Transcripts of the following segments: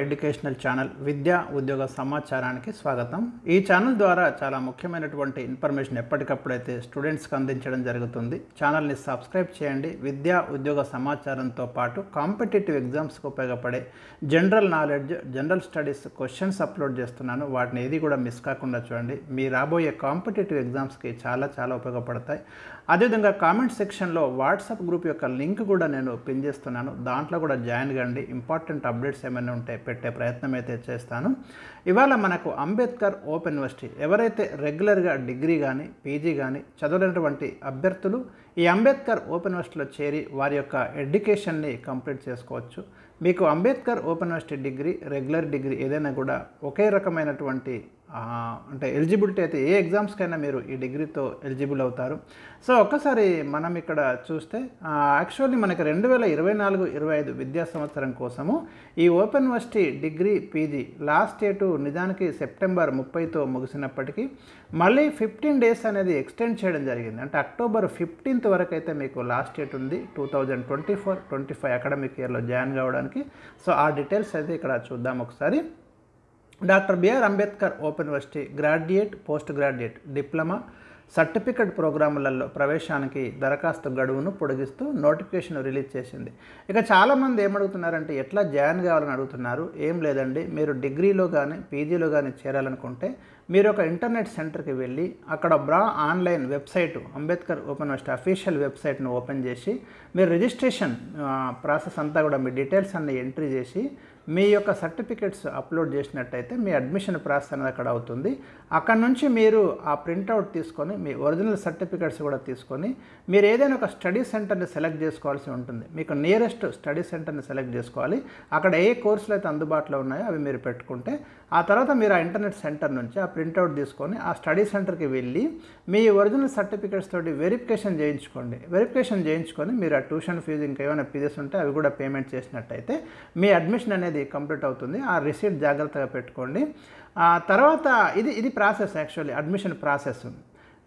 Educational channel విద్యా ఉద్యోగ సమాచారానికి స్వాగతం. ఈ ఛానల్ ద్వారా చాలా ముఖ్యమైనటువంటి ఇన్ఫర్మేషన్ ఎప్పటికప్పుడైతే స్టూడెంట్స్కి అందించడం జరుగుతుంది. ఛానల్ని సబ్స్క్రైబ్ చేయండి. విద్యా ఉద్యోగ సమాచారంతో పాటు కాంపిటేటివ్ ఎగ్జామ్స్కి ఉపయోగపడే general knowledge, general studies questions upload చేస్తున్నాను. వాటిని ఏది కూడా మిస్ కాకుండా చూడండి. మీ రాబోయే కాంపిటేటివ్ ఎగ్జామ్స్కి చాలా ఉపయోగపడతాయి. అదేవిధంగా కామెంట్ సెక్షన్లో వాట్సాప్ గ్రూప్ యొక్క లింక్ కూడా నేను పిన్ చేస్తున్నాను. దాంట్లో కూడా జాయిన్ కండి. ఇంపార్టెంట్ అప్డేట్స్ ఏమైనా ఉంటే పెట్టే ప్రయత్నం అయితే చేస్తాను. ఇవాళ మనకు అంబేద్కర్ ఓపెన్ యూనివర్సిటీ ఎవరైతే రెగ్యులర్గా డిగ్రీ కానీ పీజీ కానీ చదవలేనటువంటి అభ్యర్థులు ఈ అంబేద్కర్ ఓపెన్ యూనివర్సిటీలో చేరి వారి యొక్క ఎడ్యుకేషన్ని కంప్లీట్ చేసుకోవచ్చు. మీకు Ambedkar open university degree, regular degree ఏదైనా కూడా ఒకే రకమైనటువంటి అంటే ఎలిజిబిలిటీ అయితే ఏ ఎగ్జామ్స్కైనా మీరు ఈ డిగ్రీతో ఎలిజిబుల్ అవుతారు. సో ఒక్కసారి మనం ఇక్కడ చూస్తే యాక్చువల్లీ మనకి 2024-25 విద్యా సంవత్సరం కోసము ఈ open university degree PG last date నిజానికి సెప్టెంబర్ 30తో ముగిసినప్పటికీ మళ్ళీ 15 డేస్ అనేది ఎక్స్టెండ్ చేయడం జరిగింది. అంటే అక్టోబర్ 15th వరకు అయితే మీకు లాస్ట్ డేట్ ఉంది 2024-25 అకాడమిక్ ఇయర్లో జాయిన్ కావడానికి. సో ఆ డీటెయిల్స్ అయితే ఇక్కడ చూద్దాం ఒకసారి. Doctor BR Ambedkar open university graduate, post graduate, diploma, certificate ప్రోగ్రాములలో ప్రవేశానికి దరఖాస్తు గడువును పొడిగిస్తూ నోటిఫికేషన్ రిలీజ్ చేసింది. ఇక చాలామంది ఏమడుగుతున్నారంటే ఎట్లా జాయిన్ కావాలని అడుగుతున్నారు. ఏం లేదండి, మీరు డిగ్రీలో కానీ పీజీలో కానీ చేరాలనుకుంటే మీరు ఒక ఇంటర్నెట్ సెంటర్కి వెళ్ళి అక్కడ online website Ambedkar open university official వెబ్సైట్ను ఓపెన్ చేసి మీరు రిజిస్ట్రేషన్ ప్రాసెస్ అంతా కూడా మీ డీటెయిల్స్ అన్ని ఎంట్రీ చేసి మీ యొక్క సర్టిఫికెట్స్ అప్లోడ్ చేసినట్టయితే మీ అడ్మిషన్ ప్రాసెస్ అనేది అక్కడ అవుతుంది. అక్కడ నుంచి మీరు ఆ ప్రింట్అవుట్ తీసుకొని మీ ఒరిజినల్ సర్టిఫికెట్స్ కూడా తీసుకొని మీరు ఏదైనా ఒక స్టడీ సెంటర్ని సెలెక్ట్ చేసుకోవాల్సి ఉంటుంది. మీకు నియరెస్ట్ స్టడీ సెంటర్ని సెలెక్ట్ చేసుకోవాలి. అక్కడ ఏ కోర్సులు అయితే అందుబాటులో ఉన్నాయో అవి మీరు పెట్టుకుంటే ఆ తర్వాత మీరు ఆ ఇంటర్నెట్ సెంటర్ నుంచి ఆ ప్రింట్అవుట్ తీసుకొని ఆ స్టడీ సెంటర్కి వెళ్ళి మీ ఒరిజినల్ సర్టిఫికెట్స్ తోటి వెరిఫికేషన్ చేయించుకోండి. వెరిఫికేషన్ చేయించుకొని మీరు ఆ ట్యూషన్ ఫీజు ఇంకేమైనా ఫీజెస్ ఉంటే అవి కూడా పేమెంట్ చేసినట్టయితే మీ అడ్మిషన్ అనేది కంప్లీట్ అవుతుంది. ఆ రిసీట్ జాగ్రత్తగా పెట్టుకోండి. తర్వాత ఇది process, actually admission process.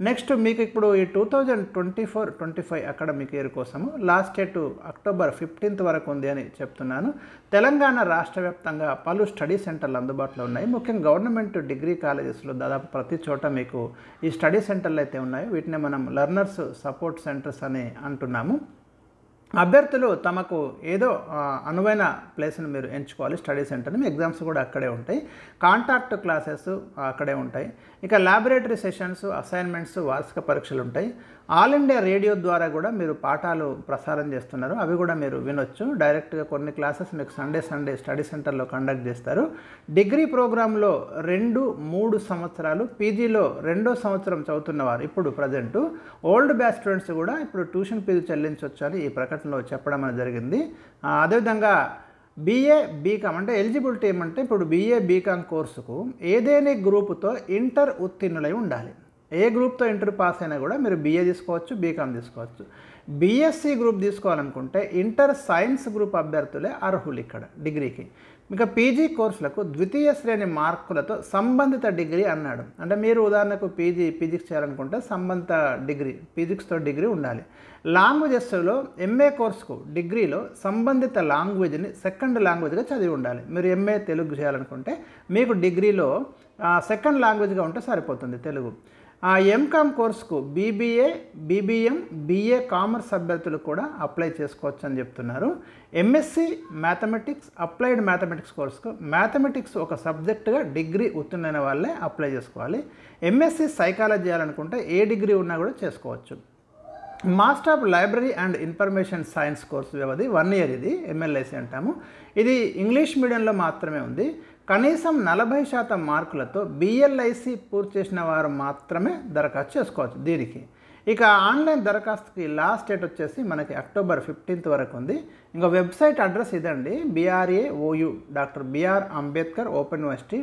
Next మీకు ఇప్పుడు ఈ 2024-25 అకాడమిక్ ఇయర్ కోసము లాస్ట్ డేట్ అక్టోబర్ 15th వరకు ఉంది అని చెప్తున్నాను. తెలంగాణ రాష్ట్ర వ్యాప్తంగా పలు స్టడీ సెంటర్లు అందుబాటులో ఉన్నాయి. ముఖ్యంగా గవర్నమెంట్ డిగ్రీ కాలేజెస్లో దాదాపు ప్రతి చోట మీకు ఈ స్టడీ సెంటర్లు అయితే ఉన్నాయి. వీటిని మనం లెర్నర్స్ సపోర్ట్ సెంటర్స్ అని అంటున్నాము. అభ్యర్థులు తమకు ఏదో అనువైన ప్లేస్ని మీరు ఎంచుకోవాలి. స్టడీ సెంటర్ని ఎగ్జామ్స్ కూడా అక్కడే ఉంటాయి. కాంటాక్ట్ క్లాసెస్ అక్కడే ఉంటాయి. ఇక ల్యాబొరేటరీ సెషన్స్, అసైన్మెంట్స్, వార్షిక పరీక్షలు ఉంటాయి. ఆల్ ఇండియా రేడియో ద్వారా కూడా మీరు పాఠాలు ప్రసారం చేస్తున్నారు. అవి కూడా మీరు వినొచ్చు. డైరెక్ట్గా కొన్ని క్లాసెస్ మీకు సండే స్టడీ సెంటర్లో కండక్ట్ చేస్తారు. డిగ్రీ ప్రోగ్రాంలో 2-3 సంవత్సరాలు, పీజీలో 2వ సంవత్సరం చదువుతున్నవారు ఇప్పుడు ప్రజెంటు ఓల్డ్ బ్యాచ్ స్టూడెంట్స్ కూడా ఇప్పుడు ట్యూషన్ ఫీజు చెల్లించవచ్చు అని ఈ ప్రకటనలో చెప్పడం అనేది జరిగింది. అదేవిధంగా బీఏ బీకామ్ అంటే ఎలిజిబిలిటీ ఏమంటే ఇప్పుడు బీఏ బీకామ్ కోర్సుకు ఏదైనా గ్రూపుతో ఇంటర్ ఉత్తీర్ణులై ఉండాలి. ఏ గ్రూప్తో ఇంటర్ పాస్ అయినా కూడా మీరు బీఏ తీసుకోవచ్చు, బీకామ్ తీసుకోవచ్చు. బీఎస్సీ గ్రూప్ తీసుకోవాలనుకుంటే ఇంటర్ సైన్స్ గ్రూప్ అభ్యర్థులే అర్హులు ఇక్కడ డిగ్రీకి. ఇక పీజీ కోర్సులకు ద్వితీయ శ్రేణి మార్కులతో సంబంధిత డిగ్రీ అన్నాడు. అంటే మీరు ఉదాహరణకు ఫిజిక్స్ చేయాలనుకుంటే సంబంధిత డిగ్రీ ఫిజిక్స్తో డిగ్రీ ఉండాలి. లాంగ్వేజెస్లో ఎంఏ కోర్సుకు డిగ్రీలో సంబంధిత లాంగ్వేజ్ని సెకండ్ లాంగ్వేజ్గా చదివి ఉండాలి. మీరు ఎంఏ తెలుగు చేయాలనుకుంటే మీకు డిగ్రీలో సెకండ్ లాంగ్వేజ్గా ఉంటే సరిపోతుంది తెలుగు. ఎంకామ్ కోర్సుకు బీబీఏ, బీబీఎం, బీఏ కామర్స్ అభ్యర్థులు కూడా అప్లై చేసుకోవచ్చు అని చెప్తున్నారు. ఎంఎస్సి మ్యాథమెటిక్స్, అప్లైడ్ మ్యాథమెటిక్స్ కోర్సుకు మ్యాథమెటిక్స్ ఒక సబ్జెక్టుగా డిగ్రీ ఉత్తీర్ణైన వాళ్ళే అప్లై చేసుకోవాలి. ఎంఎస్సి సైకాలజీ చేయాలనుకుంటే ఏ డిగ్రీ ఉన్నా కూడా చేసుకోవచ్చు. Master of library and information science course వ్యవధి 1 year. ఇది ఎంఎల్ఐసి అంటాము. ఇది ఇంగ్లీష్ మీడియంలో మాత్రమే ఉంది. కనీసం 40% మార్కులతో బిఎల్ఐసి పూర్తి చేసిన వారు మాత్రమే దరఖాస్తు చేసుకోవచ్చు దీనికి. ఇక ఆన్లైన్ దరఖాస్తుకి లాస్ట్ డేట్ వచ్చేసి మనకి అక్టోబర్ 15th వరకు ఉంది. ఇంకా వెబ్సైట్ అడ్రస్ ఇదండి, BRAOU doctor BR Ambedkar open university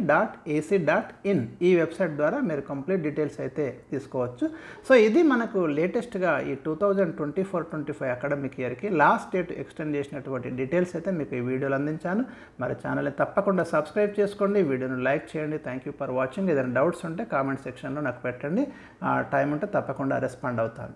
.ac.in. ఈ వెబ్సైట్ ద్వారా మీరు కంప్లీట్ డీటెయిల్స్ అయితే తీసుకోవచ్చు. సో ఇది మనకు లేటెస్ట్గా ఈ 2024-25 అకాడమిక్ ఇయర్కి లాస్ట్ డేట్ ఎక్స్టెండ్ చేసినటువంటి డీటెయిల్స్ అయితే మీకు ఈ వీడియోలో అందించాను. మరి ఛానల్ని తప్పకుండా సబ్స్క్రైబ్ చేసుకోండి, వీడియోను లైక్ చేయండి. Thank you for watching. ఏదైనా డౌట్స్ ఉంటే కామెంట్ సెక్షన్లో నాకు పెట్టండి. టైం ఉంటే తప్పకుండా రెస్పాండ్ అవుతాను.